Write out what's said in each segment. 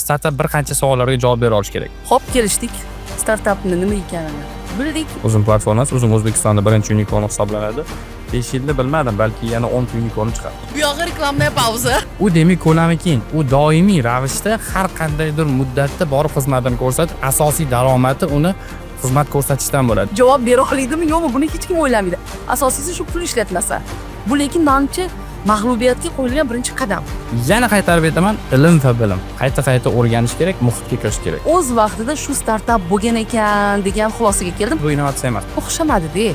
startap bir qancha savollarga javob bera olish kerak. Xo'p, kelishdik. Startapni nima ekanini bildik. Uzun platformasi, Uzun O'zbekistonda birinchi unicorn hisoblanadi. 5 yilda bilmadim, balki yana 10 ta unicorn chiqadi. Bu yog'i reklamная pauza. U demak ko'lami keng. U doimiy ravishda har qandaydir muddatda borib xizmatini ko'rsatib, asosiy daromadi uni xizmat ko'rsatishdan bo'ladi. Javob bera oladimi, yo'qmi? Buni hech kim o'ylamaydi. Asosiysi shu pul ishlatmasa. Bu lekin menimcha mag'lubiyatga qo'yilgan birinchi qadam. Yana qaytarib aytaman, ilm va bilim. Qayta o'rganish kerak, muhitga kirish kerak. O'z vaqtida shu startap bo'lgan ekan degan xulosaga keldim. Bu innovatsiya emas. O'xshamadi-da.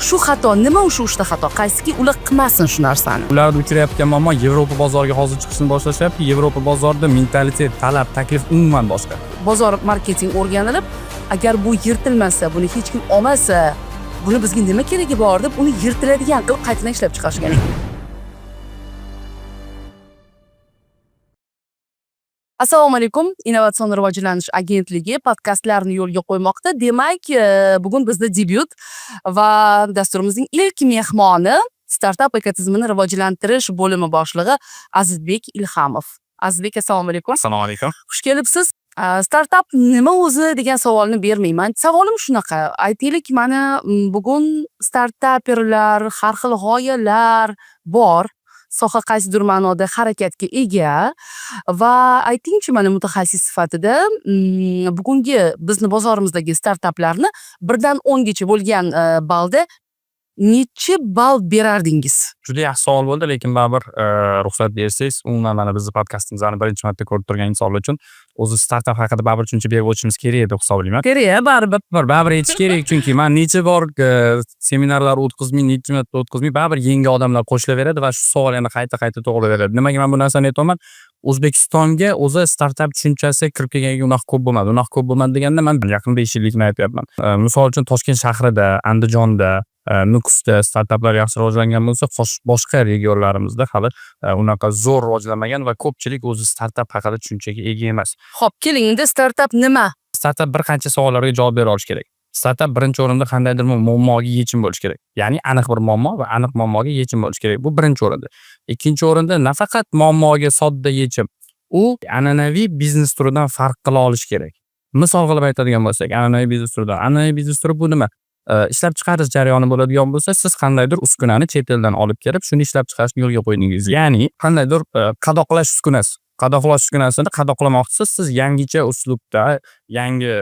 Shu xato, nima o'sha 3 ta xato? Qaysiki ular qilmasin shu narsani? Ularda uchrayotgan muammo Yevropa bozoriga hozir chiqishni boshlashyapti. Yevropa bozorida mentalitet, talab, taklif umuman boshqa. Bozor marketing o'rganilib, agar bu yirtilmasa, buni hech kim olmasa, buni bizga nima keragi bor deb uni yirtiladigan qilib qaytadan ishlab chiqarishgan. Assalomu alaykum. Innovatsion rivojlanish agentligi podkastlarni yo'lga qo'ymoqda. Demak, bugun bizda debyut va dasturimizning ilk mehmoni startap ekotizimini rivojlantirish bo'limi boshlig'i Azizbek Ilhamov. Azizbek, assalomu alaykum. Assalomu alaykum. Xush kelibsiz. Startap nima o'zi degan savolni bermayman. Savolim shunaqa. Aytaylik, mana bugun startaperlar, har xil g'oyalar bor. Soha qaysidir ma'noda harakatga ega va aytingchi, mana mutaxassis sifatida bugungi bizni bozorimizdagi startaplarni 1 dan 10 gacha bo'lgan balda necha ball berardingiz? Juda yaxshi savol bo'ldi, lekin baribir ruxsat bersangiz, umuman mana bizni podkastimizni birinchi marta ko'rib turgan insonlar uchun o'zi startap haqida baribir tushuncha berib o'tishimiz kerak deb hisoblayman. Kerak, baribir aytish kerak, chunki men necha bor seminarlar o'tkazmay, necha marta o'tkazmay, baribir yangi odamlar qo'shilaveradi va shu savol yana qayta tug'ilaveradi. Nimaga men bu narsani aytyapman? O'zbekistonga o'zi startap tushunchasi kirib kelganiga unaqa ko'p bo'lmadi. Unaqa ko'p bo'lmadi deganda men yaqin 5 yillikni aytyapman. Misol uchun Toshkent shahrida, Andijonda, Nukusda startaplar yaxshi rivojlangan bo'lsa, boshqa regionlarimizda hali unaqa zo'r rivojlanmagan va ko'pchilik o'zi startap haqida tushunchaga ega emas. Xo'p, keling, endi startap nima? Startap bir qancha savollarga javob bera olish kerak. Startap birinchi o'rinda qandaydir muammoga yechim bo'lish kerak. Ya'ni aniq bir muammo va aniq muammoga yechim bo'lish kerak. Bu birinchi o'rinda. Ikkinchi o'rinda nafaqat muammoga sodda yechim, u an'anaviy biznes turidan farq qila olish kerak. Misol qilib aytadigan bo'lsak, an'anaviy biznes turidan. An'anaviy biznes turi bu nima? Ishlab chiqarish jarayoni bo'ladigan bo'lsa, siz qandaydir uskunani chet eldan olib kelib, shuni ishlab chiqarishni yo'lga qo'ydingiz. Ya'ni qandaydir qadoqlash uskunasi. Qadoqlash uskunasini qadoqlamoqchisiz, siz yangicha uslubda, yangi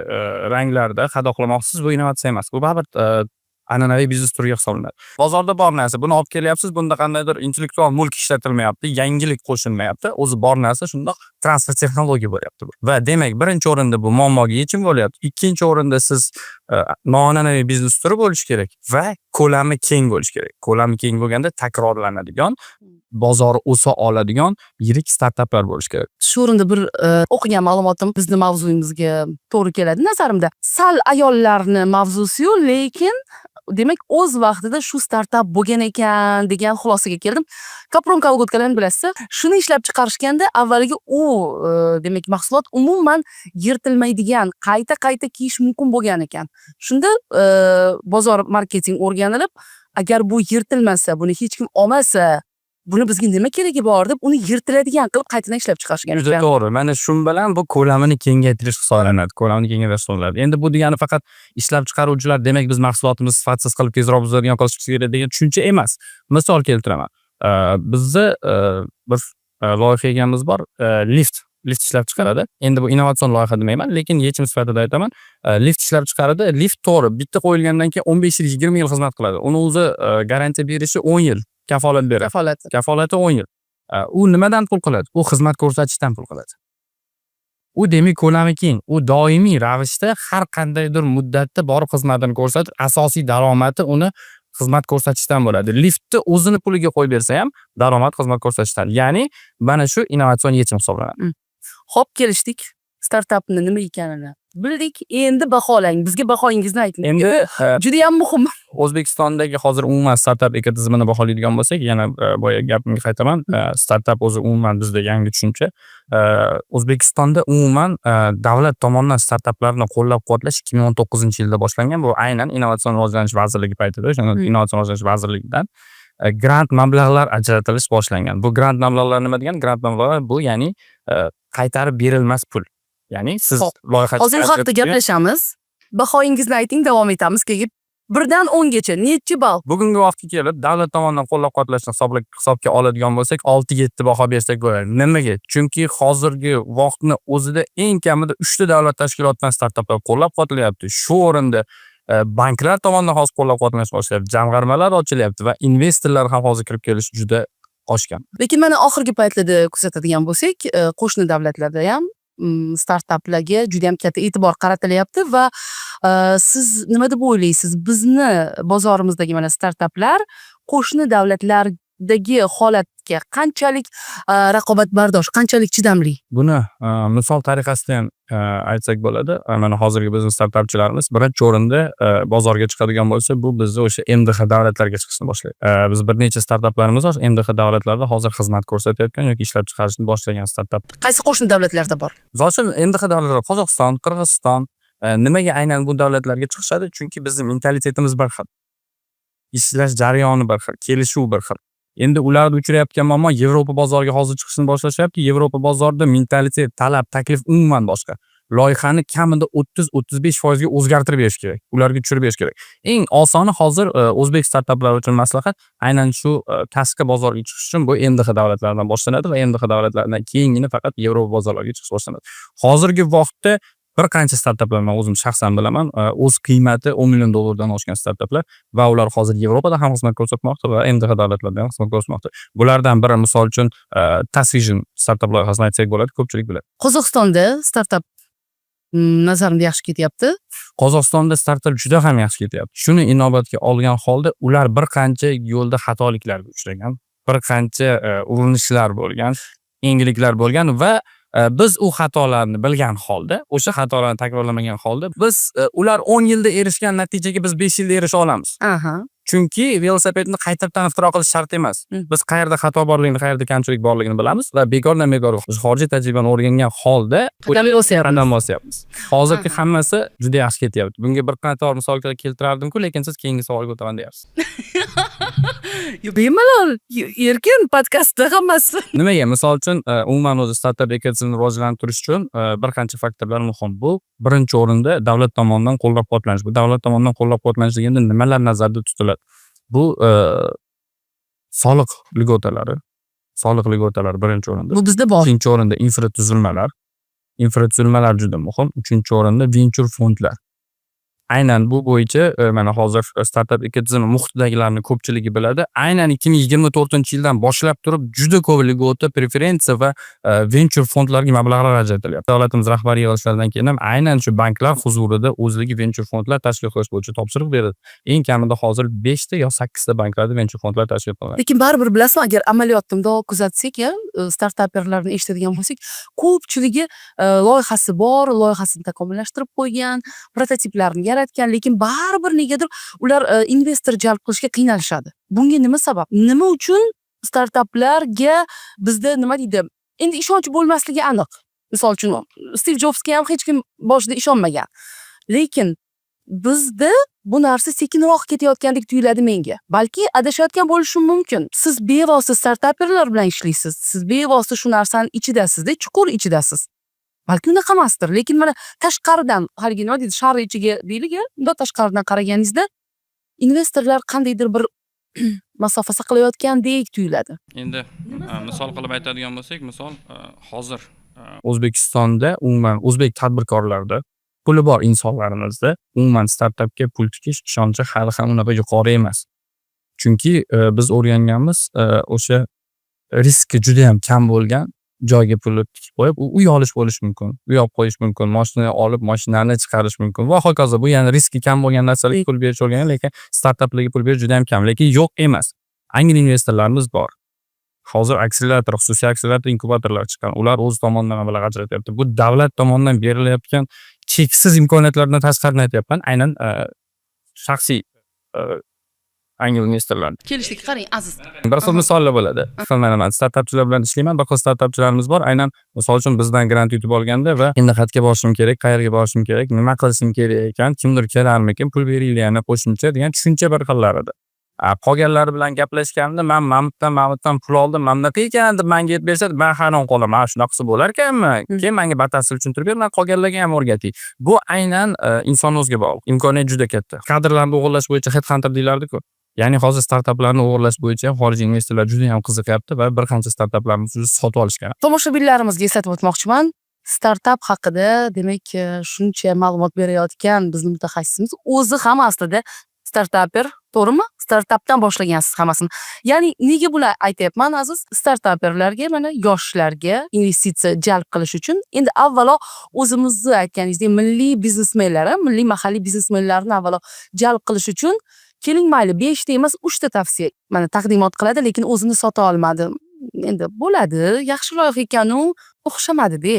ranglarda qadoqlamoqchisiz. Bu innovatsiya emas. Bu baribir an'anaviy biznes turiga hisoblanadi. Bozorda bor narsa, buni olib kelyapsiz, bunda qandaydir intellektual mulk ishlatilmayapti, yangilik qo'shilmayapti. O'zi bor narsa shundoq transfer texnologiya bo'lyapti. Va demak, birinchi o'rinda bu muammoga yechim bo'lyapti. Ikkinchi o'rinda siz noan'anaviy biznes turi bo'lish kerak va ko'lami keng bo'lish kerak. Ko'lami keng bo'lganda takrorlanadigan, bozori o'sa oladigan yirik startaplar bo'lish kerak. Shu o'rinda bir o'qigan ma'lumotim bizni mavzuyimizga to'g'ri keladi nazarimda. Sal ayollarni mavzusi-yu, lekin demak o'z vaqtida shu startap bo'lgan ekan degan xulosaga keldim. Kapron kolgotkalarni bilasizlar. Shuni ishlab chiqarishganda avvaliga u demak mahsulot umuman yirtilmaydigan, qayta kiyish mumkin bo'lgan ekan. Shunda bozor marketing o'rganilib, agar bu yirtilmasa, buni hech kim olmasa, buni bizga nima keragi bor deb uni yirtiladigan qilib qaytadan ishlab chiqarishgan. Juda to'g'ri. Mana shu bilan bu ko'lamini kengaytirish hisoblanadi. Ko'lamini kengaytirish hisoblanadi. Endi bu degani faqat ishlab chiqaruvchilar, demak biz mahsulotimizni sifatsiz qilib tezroq buzadigan qilish kerak degan tushuncha emas. Misol keltiraman. Bizda bir loyiha egamiz bor, lift ishlab chiqaradi. Endi bu innovatsion loyiha demayman, lekin yechim sifatida aytaman. Lift ishlab chiqaradi. Lift to'g'ri, bitta qo'yilgandan keyin 15 yil, 20 yil xizmat qiladi. Uni o'zi garantiya berishi 10 yil. Kafolat beradi. Kafolati 10 yil. U nimadan pul qiladi? U xizmat ko'rsatishdan pul qiladi. U demak ko'lami keng. U doimiy ravishda har qandaydir muddatda borib xizmatini ko'rsatib, asosiy daromadi uni xizmat ko'rsatishdan bo'ladi. Liftni o'zini puliga qo'yib bersa ham daromad xizmat ko'rsatishdan. Ya'ni mana shu innovatsion yechim hisoblanadi. Xo'p, kelishdik. Startapni nima ekanini bildik. Endi baholang. Bizga bahoyingizni ayting. Endi juda ham muhim. O'zbekistondagi hozir umuman startap ekotizimini baholaydigan bo'lsak, yana boya gapimga qaytaman. Startap o'zi umuman bizda yangi tushuncha. O'zbekistonda umuman davlat tomonidan startaplarni qo'llab-quvvatlash 2019-yilda boshlangan. Bu aynan Innovatsion rivojlanish vazirligi paytida, o'sha Innovatsion rivojlanish vazirligidan grant mablag'lar ajratilish boshlangan. Bu grant mablag'lari nima degan? Grant mablag'lari bu ya'ni qaytarib berilmas pul. Ya'ni siz Xo'p, loyiha hozir bu haqida gaplashamiz. Bahoyingizni ayting, davom etamiz keyin. 1 dan 10 gacha nechi ball? bugungi vaqtga kelib davlat tomonidan qo'llab-quvvatlashni hisobga oladigan bo'lsak 6-7 baho bersak bo'ladi. Nimaga? Chunki hozirgi vaqtni o'zida eng kamida 3 ta davlat tashkilotidan startaplar qo'llab-quvvatlayapti. Shu o'rinda banklar tomonidan hozir qo'llab-quvvatlanish boshlayapti. Jamg'armalar ochilyapti va investorlar ham hozir kirib kelish juda oshgan. Lekin mana oxirgi paytlarda kuzatadigan bo'lsak, qo'shni davlatlarda ham startaplarga juda ham katta e'tibor qaratilyapti va siz nima deb o'ylaysiz? Bizni bozorimizdagi mana startaplar qo'shni davlatlardagi holatga qanchalik raqobatbardosh, qanchalik chidamli? Buni misol tariqasida ham aytsak bo'ladi. Mana hozirgi bizning startapchilarimiz birinchi o'rinda bozorga chiqadigan bo'lsa, bu bizni o'sha MDH davlatlarga chiqishni boshlaydi. Biz bir necha startaplarimiz bor, MDH davlatlarda hozir xizmat ko'rsatayotgan yoki ishlab chiqarishni boshlagan startap. Qaysi qo'shni davlatlarda bor? Zotan MDH davlatlari Qozog'iston, Qirg'iziston, nimaga aynan bu davlatlarga chiqishadi? Chunki bizning mentalitetimiz bir xil. Ishlash jarayoni bir xil, kelishuv bir xil. Endi ularni uchrayotgan muammo Yevropa bozoriga hozir chiqishni boshlashyapti. Yevropa bozorida mentalitet, talab, taklif umuman boshqa. Loyihani kamida 30-35% ga o'zgartirib berish kerak. Ularga tushirib berish kerak. Eng osoni hozir o'zbek startaplari uchun maslahat aynan shu kasbga bozorga chiqish uchun bu MDH davlatlaridan boshlanadi va MDH davlatlaridan keyingina faqat Yevropa bozorlariga chiqish boshlanadi. Hozirgi vaqtda bir qancha startaplar men o'zim shaxsan bilaman, o'z qiymati 10 million dollardan oshgan startaplar va ular hozir Yevropada ham xizmat ko'rsatmoqda va MDH davlatlarda ham xizmat ko'rsatmoqda. Bulardan biri misol uchun Tasvision startap loyihasini aytsak bo'ladi, ko'pchilik biladi. Qozog'istonda startap nazarimda yaxshi ketyapti. Qozog'istonda startap juda ham yaxshi ketyapti. Shuni inobatga olgan holda ular bir qancha yo'lda xatoliklarga uchragan, bir qancha urinishlar bo'lgan, yangiliklar bo'lgan va biz u xatolarni bilgan holda, o'sha xatolarni takrorlamagan holda biz ular 10 yilda erishgan natijaga biz 5 yilda erisha olamiz. Aha. Chunki velosipedni qaytadan ixtiro qilish shart emas. Biz qayerda xato borligini, qayerda kamchilik borligini bilamiz va bekordan-bekor biz xorijiy tajribani o'rgangan holda qadam bosyapmiz. Hozirgi hammasi juda yaxshi ketyapti. Bunga bir qator misollar keltirardim-ku, lekin siz keyingi savolga o'taman deyapsiz. Bemalol, erkin podkastda hammasi. Nimaga? Misol uchun, umuman o'zi startap ekosistemini rivojlantirish uchun bir qancha faktorlar muhim. Bu birinchi o'rinda davlat tomonidan qo'llab-quvvatlanish. Bu davlat tomonidan qo'llab-quvvatlanish deganda nimalar nazarda tutiladi? Bu soliq lyotalari. Soliq lyotalari birinchi o'rinda. Bu bizda bor. Ikkinchi o'rinda infratuzilmalar. Infratuzilmalar juda muhim. Uchinchi o'rinda venture fondlar. Aynan bu bo'yicha mana hozir startap ekosistemi muhitidagilarning ko'pchiligi biladi. Aynan 2024-yildan boshlab turib juda ko'p lyota, preferensiya va venture fondlarga mablag'lar ajratilyapti. Davlatimiz rahbariy yig'ilishlardan keyin ham aynan shu banklar huzurida o'zligi venture fondlar tashkil qilish bo'yicha topshiriq berdi. Eng kamida hozir 5 ta yo 8 ta banklarda venture fondlar tashkil qilinadi. Lekin baribir bilasizmi, agar amaliyotni mundoq kuzatsak, startaperlarni eshitadigan bo'lsak, ko'pchiligi loyihasi bor, loyihasini takomillashtirib qo'ygan, prototiplarni yaratgan, lekin baribir negadir ular investor jalb qilishga qiynalishadi. Bunga nima sabab? Nima uchun startaplarga bizda nima deydi? Endi ishonch bo'lmasligi aniq. Misol uchun Steve Jobsga ham hech kim boshida ishonmagan. Lekin bizda bu narsa sekinroq ketayotgandek tuyuladi menga. Balki adashayotgan bo'lishim mumkin. Siz bevosita startaperlar bilan ishlaysiz. Siz bevosita shu narsaning ichidasiz-da, chuqur ichidasiz. Balki unaqa emasdir, lekin mana tashqaridan, haligi nima deydi, shar ichiga deylik-a, bundoq tashqaridan qaraganingizda investorlar qandaydir bir masofa saqlayotgandek tuyuladi. Endi misol qilib aytadigan bo'lsak, misol hozir O'zbekistonda umuman o'zbek tadbirkorlarda puli bor insonlarimizda umuman startapga pul tikish ishonchi hali ham unaqa yuqori emas. Chunki biz o'rganganmiz, o'sha riski juda ham kam bo'lgan joyga pulni tikib qo'yib, uy olish bo'lishi mumkin, uy olib qo'yish mumkin, mashina olib mashinani chiqarish mumkin va hokazo. Bu ya'ni riski kam bo'lgan narsalarga pul berish o'rgangan, lekin startaplarga pul berish juda ham kam, lekin yo'q emas. Angel investorlarimiz bor. Hozir akselerator, xususiy akselerator, inkubatorlar chiqqan. Ular o'z tomonidan mablag' ajratyapti. Bu davlat tomonidan berilayotgan cheksiz imkoniyatlardan tashqarini aytyapman. Aynan shaxsiy angel investorlar. Kelishdik, qarang, aziz. Bir xil misollar bo'ladi. Men startapchilar bilan ishlayman. Bir xil startapchilarimiz bor. Aynan misol uchun bizdan grant yutib olganda va endi xatga borishim kerak, qayerga borishim kerak, nima qilishim kerak ekan, kimdir kelarmikin, pul beringlar yana qo'shimcha degan tushuncha bir xillar edi. Qolganlari bilan gaplashganimda man Mamutdan pul oldim, mana bunaqa ekan deb menga aytib bersa, men hayron qolaman. Shunaqasi bo'lar ekanmi? Keyin menga batafsil tushuntirib ber, men qolganlarga ham o'rgatay. Bu aynan inson o'ziga bog'liq. Imkoniyat juda katta. Kadrlarni o'g'irlash bo'yicha headhunter deylardi-ku. Ya'ni hozir startaplarni o'g'irlash bo'yicha xorijiy investorlar juda ham qiziqyapti va bir qancha startaplarni sotib olishgan. Tomoshabinlarimizga eslatib o'tmoqchiman. Startap haqida demak shuncha ma'lumot berayotgan bizning mutaxassisimiz o'zi ham aslida startaper, to'g'rimi? Startapdan boshlagansiz hammasini. Ya'ni nega bular aytyapman aziz startaperlarga, mana yoshlarga investitsiya jalb qilish uchun endi avvalo o'zimizni aytganingizdek milliy biznesmenlar, milliy mahalliy biznesmenlarni avvalo jalb qilish uchun keling mayli 5 ta emas 3 ta tavsiya mana taqdimot qiladi, lekin o'zini sota olmadi. Endi bo'ladi, yaxshi loyiha ekan-u, o'xshamadi-da.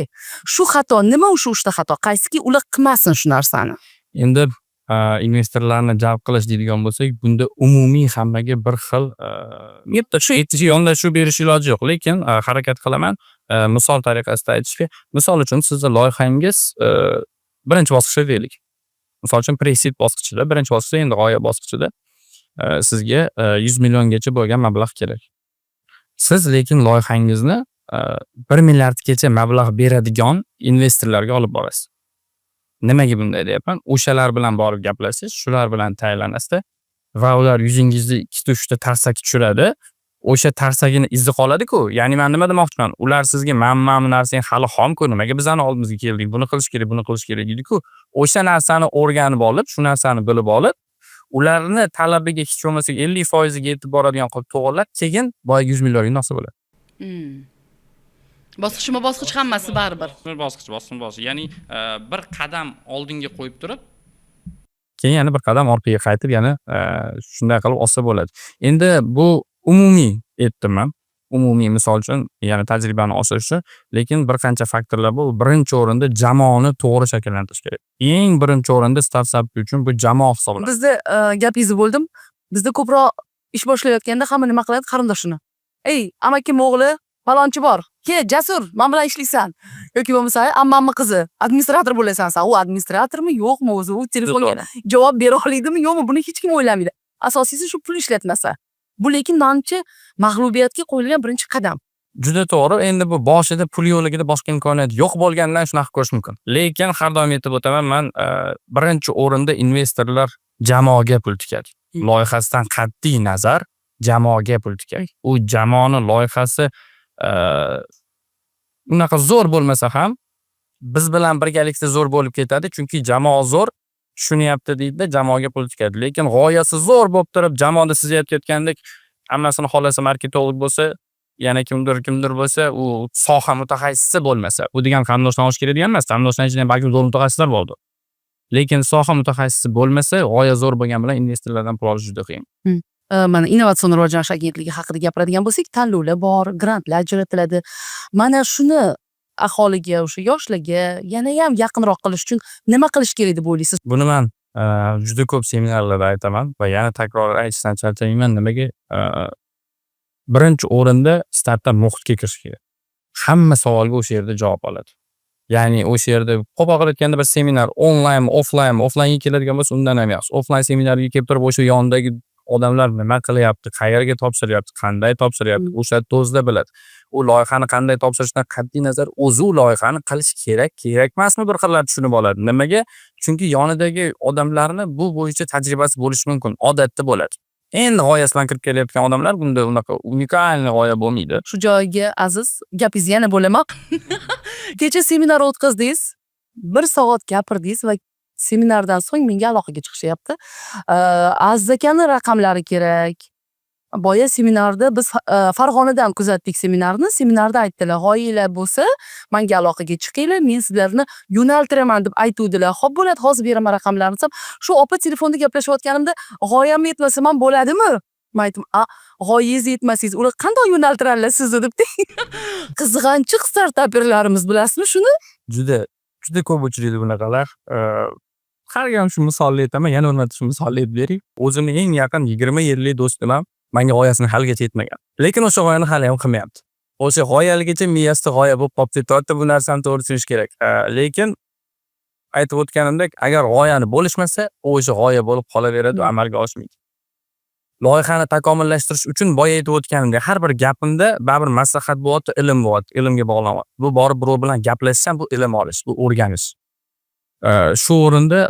Shu xato nima o'sha 3 ta xato? Qaysiki ular qilmasin shu narsani? Endi investorlarni jalb qilish deydigan bo'lsak, bunda umumiy hammaga bir xil yondashuv berish iloji yo'q, lekin harakat qilaman misol tariqasida aytishga. Misol uchun sizni loyihangiz birinchi bosqichda deylik. Misol uchun pre-seed bosqichida, birinchi bosqichda endi g'oya bosqichida sizga 100 milliongacha bo'lgan mablag' kerak. Siz lekin loyihangizni 1 milliardgacha mablag' beradigan investorlarga olib borasiz. Nimaga bunday deyapman? O'shalar bilan borib gaplashasiz, shular bilan tayyorlanasizda va ular yuzingizni 2-3 ta tarsak tushiradi. O'sha tarsagini izi qoladi-ku. Ya'ni men nima demoqchiman? Ular sizga mana bu narsang hali xom-ku, nimaga bizani oldimizga keldik? Buni qilish kerak, buni qilish kerak deydi-ku. O'sha narsani o'rganib olib, shu narsani bilib olib, ularni talabiga hech bo'lmasa 50% ga yetib boradigan qilib to'g'irlab, keyin boya 100 millionga nasib bo'ladi. Bosqichma-bosqich hammasi baribir. Bosqich. Ya'ni bir qadam oldinga qo'yib turib, keyin yana bir qadam orqaga qaytib, yana shunday qilib olsa bo'ladi. Endi bu umumiy aytdim men. Umumiy misol uchun, ya'ni tajribani oshirish uchun, lekin bir qancha faktorlar bor. Birinchi o'rinda jamoani to'g'ri shakllantirish kerak. Eng birinchi o'rinda startap uchun bu jamoa hisoblanadi. Bizda gapingizni bo'ldim. Bizda ko'proq ish boshlayotganda hamma nima qiladi? Qarindoshini. "Ey, amakim o'g'li falonchi bor. Ke, Jasur, men bilan ishlaysan." Yoki bo'lmasa, ammamning qizi, administrator bo'lasan sen. U administratormi, yo'qmi o'zi? U telefonga javob bera oladimi, yo'qmi? Buni hech kim o'ylamaydi. Asosiysi shu pul ishlatmasa. Bu lekin menimcha mag'lubiyatga qo'yilgan birinchi qadam. Juda to'g'ri. Endi bu boshida pul yo'qligida boshqa imkoniyat yo'q bo'lgandan shunaqa ko'rish mumkin. Lekin har doim aytib o'taman, men birinchi o'rinda investorlar jamoaga pul tikadi. Loyihasidan qat'iy nazar jamoaga pul tikadi. U jamoaning loyihasi unaqa zo'r bo'lmasa ham biz bilan birgalikda zo'r bo'lib ketadi, chunki jamoa zo'r tushunyapti deydi, jamoaga pul tikadi. Lekin g'oyasi zo'r bo'lib turib, jamoada siz aytayotgandek hammasini xolasa marketolog bo'lsa, yana kimdir bo'lsa, u soha mutaxassisi bo'lmasa, bu degan qarindoshdan olish kerak degan emas. Qarindoshdan ichida balki zo'r mutaxassislar bo'ldi. Lekin soha mutaxassisi bo'lmasa, g'oya zo'r bo'lgan bilan investorlardan pul olish juda qiyin. Mana Innovatsion rivojlanish agentligi haqida gapiradigan bo'lsak, tanlovlar bor, grantlar ajratiladi. Mana shuni aholiga, o'sha yoshlarga yana ham yaqinroq qilish uchun nima qilish kerak deb o'ylaysiz? Buni men juda ko'p seminarlarda aytaman va yana takror aytishdan charchamayman. Nimaga? Birinchi o'rinda startap muhitga kirish kerak. Hamma savolga o'sha yerda javob oladi. Ya'ni o'sha yerda qo'pol aytganda bir seminar onlayn, offlaynga keladigan bo'lsa, undan ham yaxshi. Offlayn seminarga kelib turib, o'sha yondagi odamlar nima qilyapti, qayerga topshiryapti, qanday topshiryapti, o'sha o'zida biladi. U loyihani qanday topshirishdan qat'iy nazar o'zi u loyihani qilish kerak emasmi bir xillar tushunib oladi. Nimaga? Chunki yonidagi odamlarni bu bo'yicha tajribasi bo'lishi mumkin, odatda bo'ladi. Endi g'oyasidan kirib kelayotgan odamlar bunda unaqa unikal g'oya bo'lmaydi. Shu joyga Aziz, gapingizni yana bo'laman. Kecha seminar o'tkazdingiz, 1 soat gapirdingiz va seminardan so'ng menga aloqaga chiqishyapti. Aziz akaning raqamlari kerak. Boya seminarda biz Farg'onadan kuzatdik seminarni. Seminarda aytdilar, g'oyanglar bo'lsa, menga aloqaga chiqinglar, men sizlarni yo'naltiraman deb aytuvdilar. Xo'p, bo'ladi, hozir beraman raqamlarini deb. Shu opa telefonda gaplashayotganimda, g'oyamni yetmasa men bo'ladimi? Men aytdim, g'oyangiz yetmasangiz, ular qanday yo'naltiradilar sizni deb. Qizg'anchiq startaperlarimiz bilasizmi shuni? Juda ko'p uchraydi bunaqalar. Har gal shu misolni aytaman, yana o'rnatib shu misolni aytib bering. O'zimning eng yaqin 20 yillik do'stim ham menga g'oyasini haligacha yetmagan. Lekin o'sha g'oyani hali ham qilmayapti. O'sha g'oyaligacha miyasida g'oya bo'lib qolib ketyapti, bu narsani to'g'ri tushunish kerak. Lekin aytib o'tganimdek, agar g'oyani bo'lishmasa, o'sha g'oya bo'lib qolaveradi, amalga oshmaydi. loyihani takomillashtirish uchun boya aytib o'tganimdek har bir gapimda baribir maslahat bo'lyapti, ilm bo'lyapti, ilmga bog'lanyapti. Bu borib birov bilan gaplashsam bu ilm olish, bu o'rganish. Shu o'rinda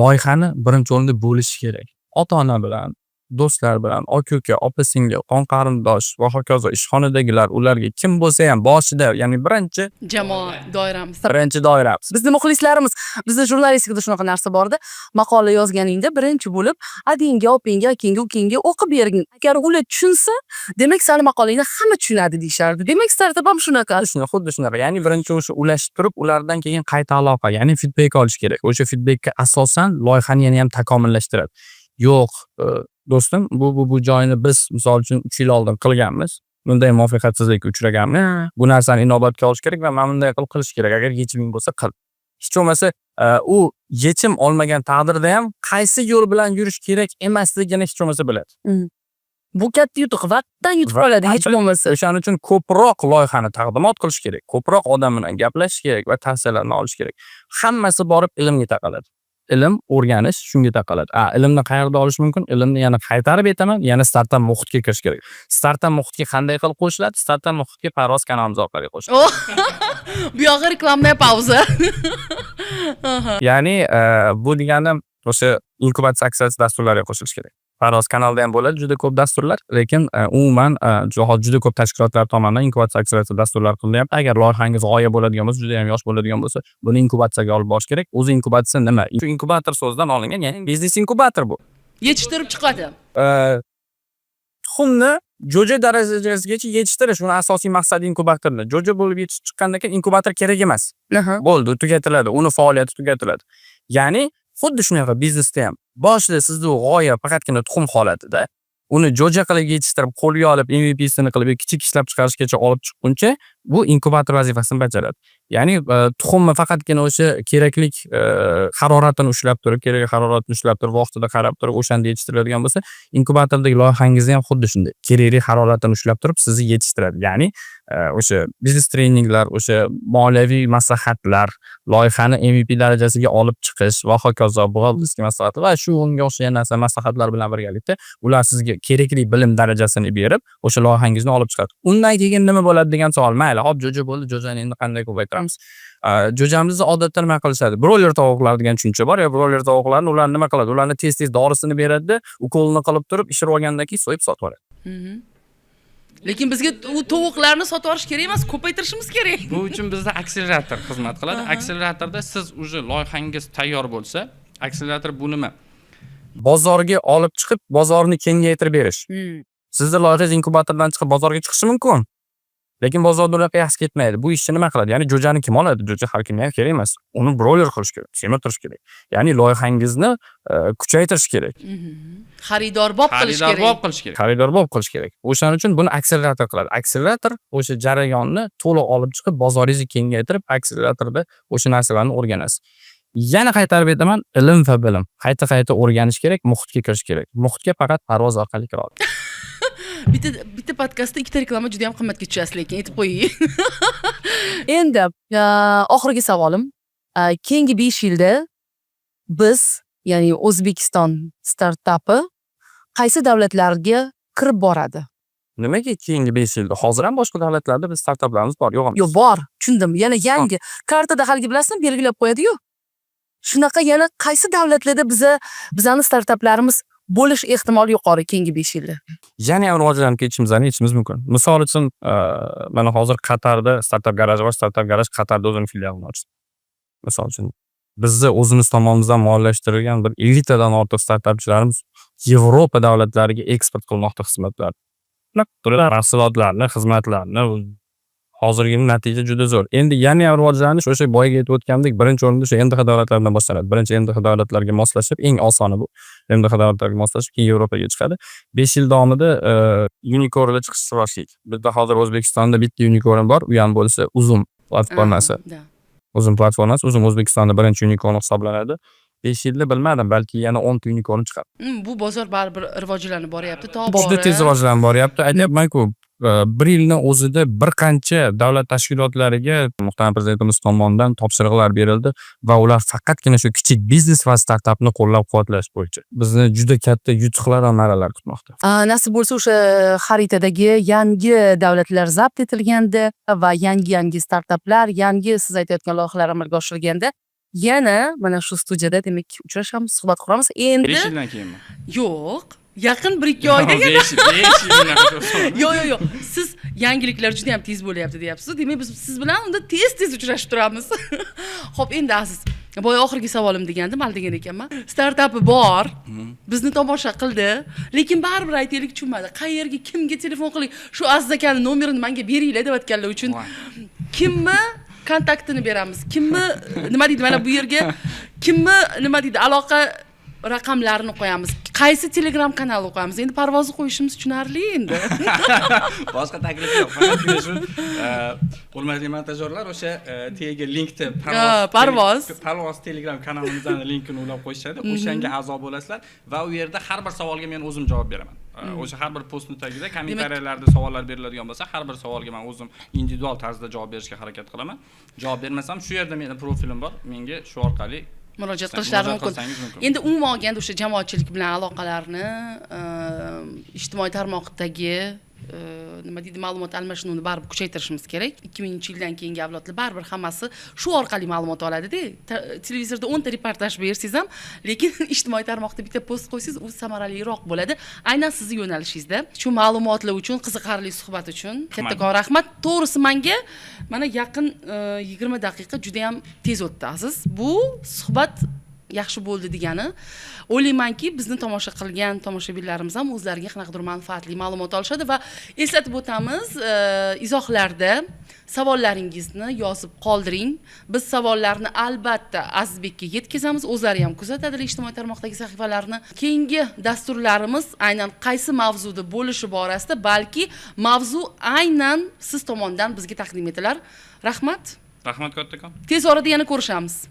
loyihani birinchi o'rinda bo'lish kerak. Ota-ona bilan, do'stlar bilan, aka-uka, opa-singil, qon-qarindosh va hokazo ishxonadagilar, ularga kim bo'lsa ham boshida, ya'ni birinchi Jamoa doiramiz. doiramiz. Bizni muxlislarimiz, bizda jurnalistikada shunaqa narsa borda. Maqola yozganingda birinchi bo'lib adingga, opangga, akangga, ukangga o'qib bergin. Agar ular tushunsa, demak seni maqolangni hamma tushunadi deyishardi. Demak startap ham shunaqa. Xuddi shunaqa. Ya'ni birinchi o'sha ulashib turib, ulardan keyin qayta aloqa, ya'ni feedback olish kerak. O'sha feedbackka asosan loyihani yana ham takomillashtiradi. Yo'q, do'stim, bu joyini biz misol uchun 3 yil oldin qilganmiz. Bunday muvaffaqiyatsizlikka uchraganmiz. Bu narsani inobatga olish kerak va mana bunday qilib qilish kerak. Agar yechiming bo'lsa qil. Hech bo'lmasa u yechim olmagan taqdirda ham qaysi yo'l bilan yurish kerak emasligini hech bo'lmasa biladi. Bu katta yutuq, vaqtdan yutib qoladi hech bo'lmasa. O'shaning uchun ko'proq loyihani taqdimot qilish kerak. Ko'proq odam bilan gaplashish kerak va tavsiyalarni olish kerak. Hammasi borib ilmga taqaladi. Ilm, o'rganish shunga taqaladi. Ilmni qayerda olish mumkin? Ilmni yana qaytarib aytaman, yana startap muhitga kirish kerak. Startap muhitga qanday qilib qo'shiladi? Startap muhitga Parvoz kanalimiz orqali qo'shiladi. Bu yog'i reklamная pauza. Ya'ni bu degani o'sha inkubatsiya aksiyasi dasturlariga qo'shilish kerak. Parvoz kanalida ham bo'ladi juda ko'p dasturlar, lekin umuman juda ko'p tashkilotlar tomonidan inkubatsiya aksiyasi dasturlar qilinyapti. Agar loyihangiz g'oya bo'ladigan bo'lsa, juda ham yosh bo'ladigan bo'lsa, buni inkubatsiyaga olib borish kerak. O'zi inkubatsiya nima? Shu inkubator so'zidan olingan, ya'ni biznes inkubator bu. Yetishtirib chiqadi. Tuxumni jo'ja darajasigacha yetishtirish uni asosiy maqsadi inkubatorni. Jo'ja bo'lib yetishib chiqqandan keyin inkubator kerak emas. Bo'ldi, tugatiladi, uni faoliyati tugatiladi. Ya'ni xuddi shunaqa biznesda ham boshida sizda g'oya faqatgina tuxum holatida uni jo'ja qilib yetishtirib, qo'lga olib, MVP'sini qilib, kichik ishlab chiqarishgacha olib chiqquncha bu inkubator vazifasini bajaradi. Ya'ni tuxumni faqatgina o'sha keraklik haroratini ushlab turib, kerakli haroratni ushlab turib, vaqtida qarab turib, o'shanda yetishtiriladigan bo'lsa, inkubatordagi loyihangizni ham xuddi shunday. Kerakli haroratini ushlab turib, sizni yetishtiradi. Ya'ni o'sha biznes treninglar, o'sha moliyaviy maslahatlar, loyihani MVP darajasiga olib chiqish va hokazo buxgalterlik maslahati va shu unga o'xshagan narsa maslahatlar bilan birgalikda ular sizga kerakli bilim darajasini berib, o'sha loyihangizni olib chiqadi. Undan keyin nima bo'ladi degan savol. Mayli, hop jo'ja bo'ldi, jo'jani endi qanday ko'paytiramiz? Jo'jamizni odatda nima qilishadi? Broiler tovuqlar degan tushuncha bor. Broiler tovuqlarni ular nima qiladi? Ularni tez-tez dorisini beradi-da, ukolini qilib turib, ishirib olgandan keyin so'yib sotib yuboradi. Lekin bizga u tovuqlarni sotib olish kerak emas, ko'paytirishimiz kerak. Bu uchun bizda akselerator xizmat qiladi. Akseleratorda siz uje loyihangiz tayyor bo'lsa, akselerator bu nima? Bozorga olib chiqib, bozorni kengaytirib berish. Sizda loyihangiz inkubatordan chiqib bozorga chiqishi mumkin. Lekin bozorda ular yaxshi ketmaydi. Bu ishni nima qiladi? Ya'ni jo'jani kim oladi? Jo'ja har kimga kerak emas. Uni broiler qilish kerak, semirtirish kerak. Ya'ni loyihangizni kuchaytirish kerak. Xaridorbob qilish kerak. Xaridorbob qilish kerak. O'shaning uchun buni akselerator qiladi. Akselerator o'sha jarayonni to'liq olib chiqib, bozoringizni kengaytirib, akseleratorda o'sha narsalarni o'rganasiz. Yana qaytarib aytaman, ilm va bilim. Qayta o'rganish kerak, muhitga kirish kerak. Muhitga faqat Parvoz orqali kiradi. Bitta podkastda ikkita reklama juda ham qimmatga tushasiz, lekin aytib qo'ying. Endi oxirgi savolim, keyingi 5 yilda biz, ya'ni O'zbekiston startapi qaysi davlatlarga kirib boradi? Nimaga keyingi 5 yilda? Hozir ham boshqa davlatlarda biz startaplarimiz bor, yo'qmi? Yo'q, bor. Tushundim. Yana yangi kartada haligi bilasizmi, belgilab qo'yadi-yu. Shunaqa yana qaysi davlatlarda bizani startaplarimiz bo'lish ehtimoli yuqori keyingi 5 yilda? Yana ham rivojlanib ketishimizni aytishimiz mumkin. Misol uchun, mana hozir Qatarda startap garaji bor, startap garaj Qatarda o'zining filialini ochdi. Misol uchun, bizni o'zimiz tomonidan moliyalashtirilgan bir 50 tadan ortiq startapchilarimiz Yevropa davlatlariga eksport qilmoqda xizmatlar. Mahsulotlarni, xizmatlarni hozirgi natija juda zo'r. Endi yana ham rivojlanish o'sha boyaga aytib o'tgandek, birinchi o'rinda o'sha MDH davlatlaridan boshlanadi. Birinchi MDH davlatlarga moslashib, eng osoni bu. MDH davlatlariga moslashib, keyin Yevropaga chiqadi. 5 yil davomida unicornga chiqish rostlik. Bizda hozir O'zbekistonda bitta unicorn bor, u ham bo'lsa Uzum platformasi. Uzum platformasi, Uzum O'zbekistonda birinchi unicorn hisoblanadi. 5 yilda bilmadim, balki yana 10 ta unicorn chiqadi. Bu bozor baribir rivojlanib boryapti, Juda tez rivojlanib boryapti. Aytyapman-ku, bir yilni o'zida bir qancha davlat tashkilotlariga muhtaram prezidentimiz tomonidan topshiriqlar berildi va ular faqatgina shu kichik biznes va startapni qo'llab-quvvatlash bo'yicha bizni juda katta yutuqlar va marralar kutmoqda. Nasib bo'lsa o'sha xaritadagi yangi davlatlar zabt etilganda va yangi startaplar, yangi siz aytayotgan loyihalar amalga oshirilganda yana mana shu studiyada demak uchrashamiz, suhbat quramiz. Endi 5 yildan keyinmi? yo'q, yaqin 1-2 oyda 5 yildan. yo'q. Siz yangiliklar juda ham tez bo'lyapti deyapsiz. Demak biz siz bilan unda tez uchrashib turamiz. Xo'p, endi aziz, boya oxirgi savolim degandim, hali degan ekanman. Startapi bor, bizni tomosha qildi, lekin baribir aytaylik tushunmadi. Qayerga, kimga telefon qiling? Shu Aziz akaning nomerini menga beringlar deb aytganlar uchun kimni kontaktini beramiz? Kimni nima deydi mana bu yerga kimni nima deydi aloqa raqamlarini qo'yamiz. Qaysi Telegram kanalni qo'yamiz? Endi parvozni qo'yishimiz tushunarli endi. Boshqa taklif yo'q. Faqat shu hurmatli montajyorlar o'sha tagiga linkni parvoz Telegram kanalimizdan linkini ulab qo'yishadi. O'shanga a'zo bo'lasizlar va u yerda har bir savolga men o'zim javob beraman. O'sha har bir postning tagida kommentariyalarda savollar beriladigan bo'lsa, har bir savolga men o'zim individual tarzda javob berishga harakat qilaman. Javob bermasam, shu yerda mening profilim bor. Menga shu orqali murojaat qilishlari mumkin. Endi umuman olganda o'sha jamoatchilik bilan aloqalarni ijtimoiy tarmoqdagi nima deydi ma'lumot almashinuvini baribir kuchaytirishimiz kerak. 2000-yildan keyingi avlodlar baribir hammasi shu orqali ma'lumot oladi-da. Televizorda 10 ta reportaj bersangiz ham, lekin ijtimoiy tarmoqda bitta post qo'ysangiz, u samaraliroq bo'ladi. Aynan sizning yo'nalishingizda. Shu ma'lumotlar uchun, qiziqarli suhbat uchun kattakon rahmat. To'g'risi menga mana yaqin 20 daqiqa juda ham tez o'tdi, aziz. Bu suhbat yaxshi bo'ldi degani. O'ylaymanki, bizni tomosha qilgan tomoshabinlarimiz ham o'zlariga qanaqadir manfaatli ma'lumot olishadi va eslatib o'tamiz, izohlarda savollaringizni yozib qoldiring. Biz savollarni albatta Azizbekka yetkazamiz. O'zlari ham kuzatadilar ijtimoiy tarmoqdagi sahifalarni. Keyingi dasturlarimiz aynan qaysi mavzuda bo'lishi borasida, balki mavzu aynan siz tomonidan bizga taqdim etilar. Rahmat. Rahmat kattakon. Tez orada yana ko'rishamiz.